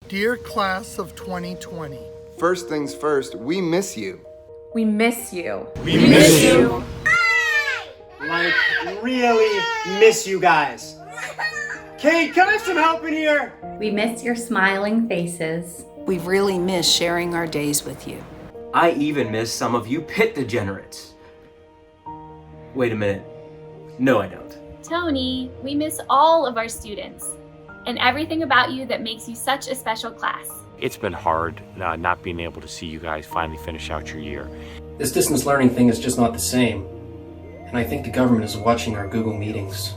Dear class of 2020. First things first, we miss you. We miss you. We miss you. Like, really miss you guys. Kate, can I have some help in here? We miss your smiling faces. We really miss sharing our days with you. I even miss some of you pit degenerates. Wait a minute. No, I don't. Tony, we miss all of our students and everything about you that makes you such a special class. It's been hard not being able to see you guys finally finish out your year. This distance learning thing is just not the same. And I think the government is watching our Google meetings.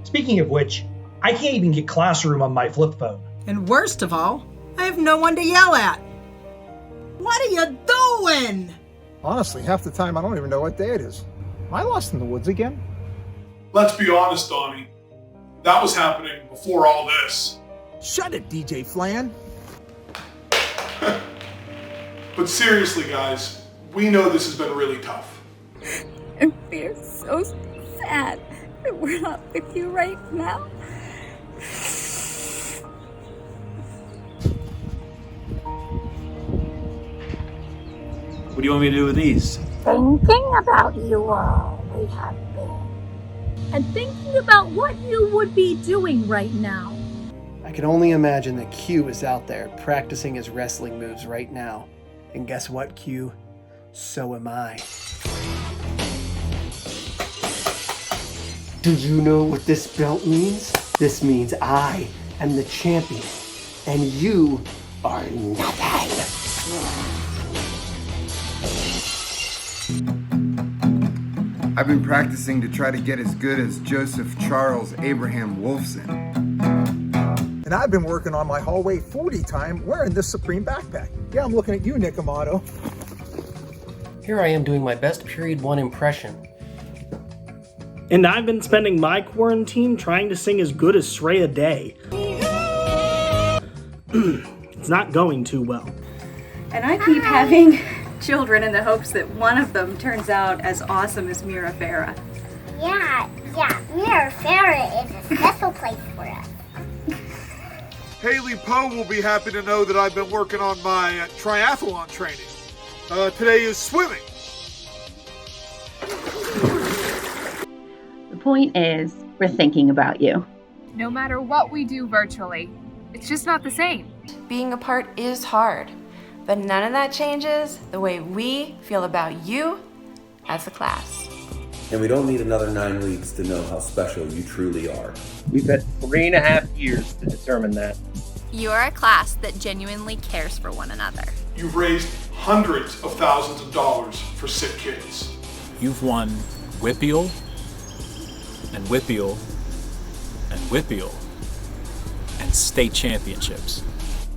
Speaking of which, I can't even get Classroom on my flip phone. And worst of all, I have no one to yell at. What are you doing? Honestly, half the time I don't even know what day it is. Am I lost in the woods again? Let's be honest, Donnie. That was happening before all this. Shut it, DJ Flan. But seriously, guys, we know this has been really tough. And we're so sad that we're not with you right now. What do you want me to do with these? Thinking about you all, we have been. And thinking about what you would be doing right now. I can only imagine that Q is out there practicing his wrestling moves right now. And guess what, Q? So am I. Do you know what this belt means? This means I am the champion, and you are nothing. I've been practicing to try to get as good as Joseph Charles Abraham Wolfson. And I've been working on my hallway 40 time wearing this Supreme backpack. Yeah, I'm looking at you, Nick Amato. Here I am doing my best period 1 impression. And I've been spending my quarantine trying to sing as good as Shreya Day. It's not going too well. And I keep having children in the hopes that one of them turns out as awesome as Mira Farah. Yeah, Mira Farah is a special place for us. Haley Poe will be happy to know that I've been working on my triathlon training. Today is swimming. The point is, we're thinking about you. No matter what we do virtually, it's just not the same. Being apart is hard, but none of that changes the way we feel about you as a class. And we don't need another 9 weeks to know how special you truly are. We've had 3.5 years to determine that. You are a class that genuinely cares for one another. You've raised hundreds of thousands of dollars for sick kids. You've won WIPIAL and WIPIAL and WIPIAL and state championships.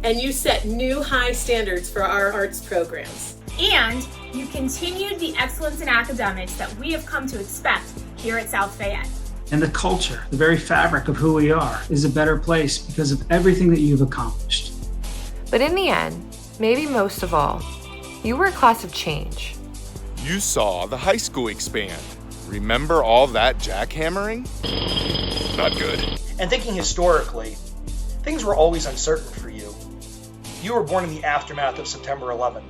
And you set new high standards for our arts programs. And you continued the excellence in academics that we have come to expect here at South Fayette. And the culture, the very fabric of who we are, is a better place because of everything that you've accomplished. But in the end, maybe most of all, you were a class of change. You saw the high school expand. Remember all that jackhammering? Not good. And thinking historically, things were always uncertain for you. You were born in the aftermath of September 11,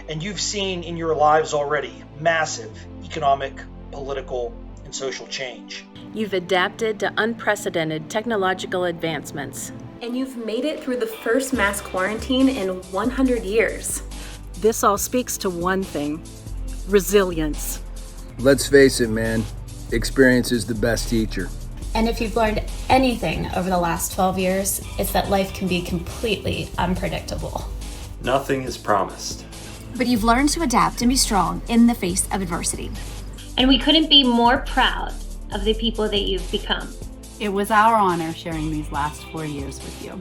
and you've seen in your lives already massive economic, political, and social change. You've adapted to unprecedented technological advancements. And you've made it through the first mass quarantine in 100 years. This all speaks to one thing: resilience. Let's face it, man. Experience is the best teacher. And if you've learned anything over the last 12 years, it's that life can be completely unpredictable. Nothing is promised. But you've learned to adapt and be strong in the face of adversity. And we couldn't be more proud of the people that you've become. It was our honor sharing these last 4 years with you.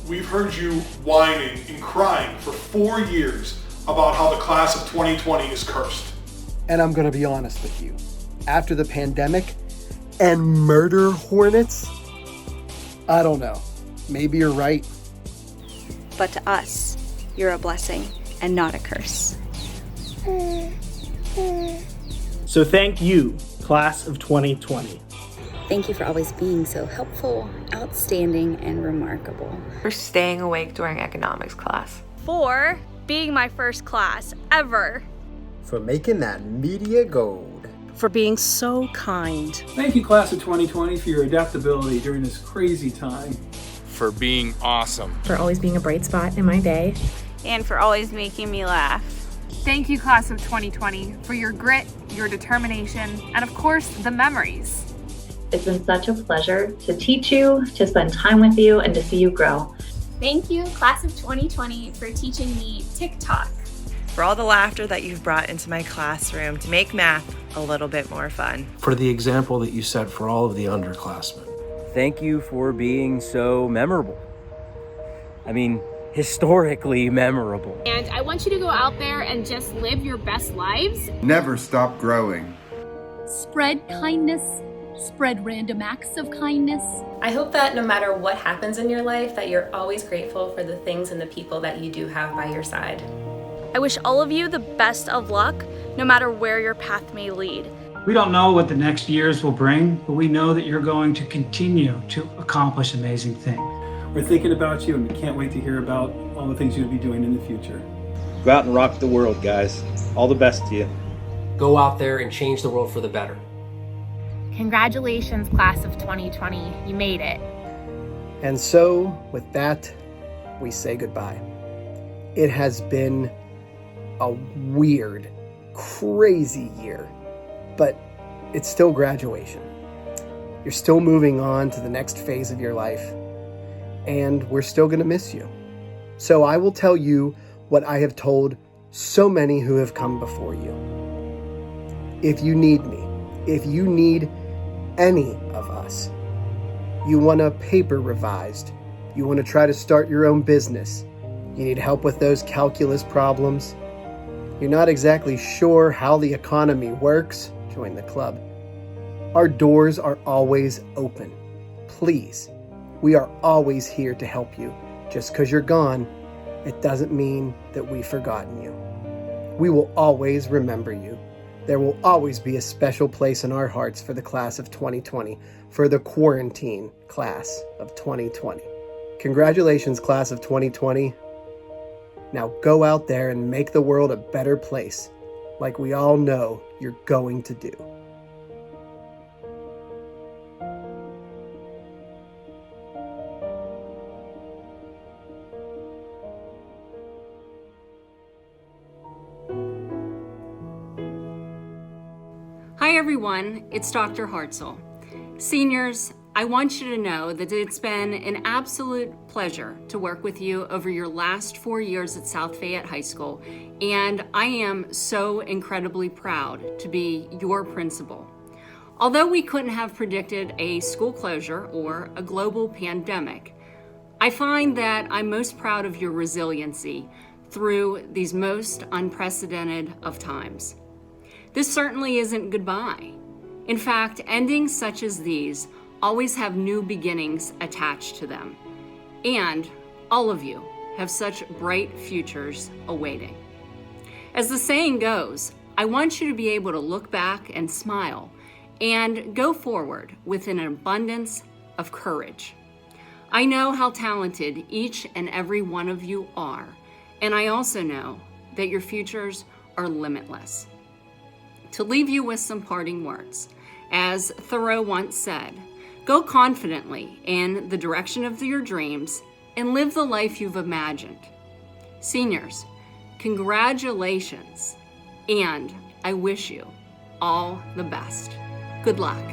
We've heard you whining and crying for 4 years about how the class of 2020 is cursed. And I'm gonna be honest with you. After the pandemic and murder hornets, I don't know. Maybe you're right. But to us, you're a blessing and not a curse. So thank you, class of 2020. Thank you for always being so helpful, outstanding, and remarkable. For staying awake during economics class. For being my first class ever. For making that media gold. For being so kind. Thank you, class of 2020, for your adaptability during this crazy time. For being awesome. For always being a bright spot in my day. And for always making me laugh. Thank you, class of 2020, for your grit, your determination, and of course, the memories. It's been such a pleasure to teach you, to spend time with you, and to see you grow. Thank you, class of 2020, for teaching me TikTok. For all the laughter that you've brought into my classroom to make math a little bit more fun. For the example that you set for all of the underclassmen. Thank you for being so memorable. I mean, historically memorable. And I want you to go out there and just live your best lives. Never stop growing. Spread kindness. Spread random acts of kindness. I hope that no matter what happens in your life, that you're always grateful for the things and the people that you do have by your side. I wish all of you the best of luck, no matter where your path may lead. We don't know what the next years will bring, but we know that you're going to continue to accomplish amazing things. We're thinking about you, and we can't wait to hear about all the things you'll be doing in the future. Go out and rock the world, guys. All the best to you. Go out there and change the world for the better. Congratulations, class of 2020. You made it. And so, with that, we say goodbye. It has been a weird, crazy year, but it's still graduation. You're still moving on to the next phase of your life, and we're still going to miss you. So I will tell you what I have told so many who have come before you. If you need me, if you need any of us, you want a paper revised, you want to try to start your own business, you need help with those calculus problems, you're not exactly sure how the economy works, join the club. Our doors are always open. Please, we are always here to help you. Just because you're gone, it doesn't mean that we've forgotten you. We will always remember you. There will always be a special place in our hearts for the class of 2020, for the quarantine class of 2020. Congratulations, class of 2020. Now go out there and make the world a better place, like we all know you're going to do. Hi everyone, it's Dr. Hartzell. Seniors, I want you to know that it's been an absolute pleasure to work with you over your last 4 years at South Fayette High School, and I am so incredibly proud to be your principal. Although we couldn't have predicted a school closure or a global pandemic, I find that I'm most proud of your resiliency through these most unprecedented of times. This certainly isn't goodbye. In fact, endings such as these always have new beginnings attached to them. And all of you have such bright futures awaiting. As the saying goes, I want you to be able to look back and smile and go forward with an abundance of courage. I know how talented each and every one of you are, and I also know that your futures are limitless. To leave you with some parting words, as Thoreau once said, go confidently in the direction of your dreams and live the life you've imagined. Seniors, congratulations, and I wish you all the best. Good luck.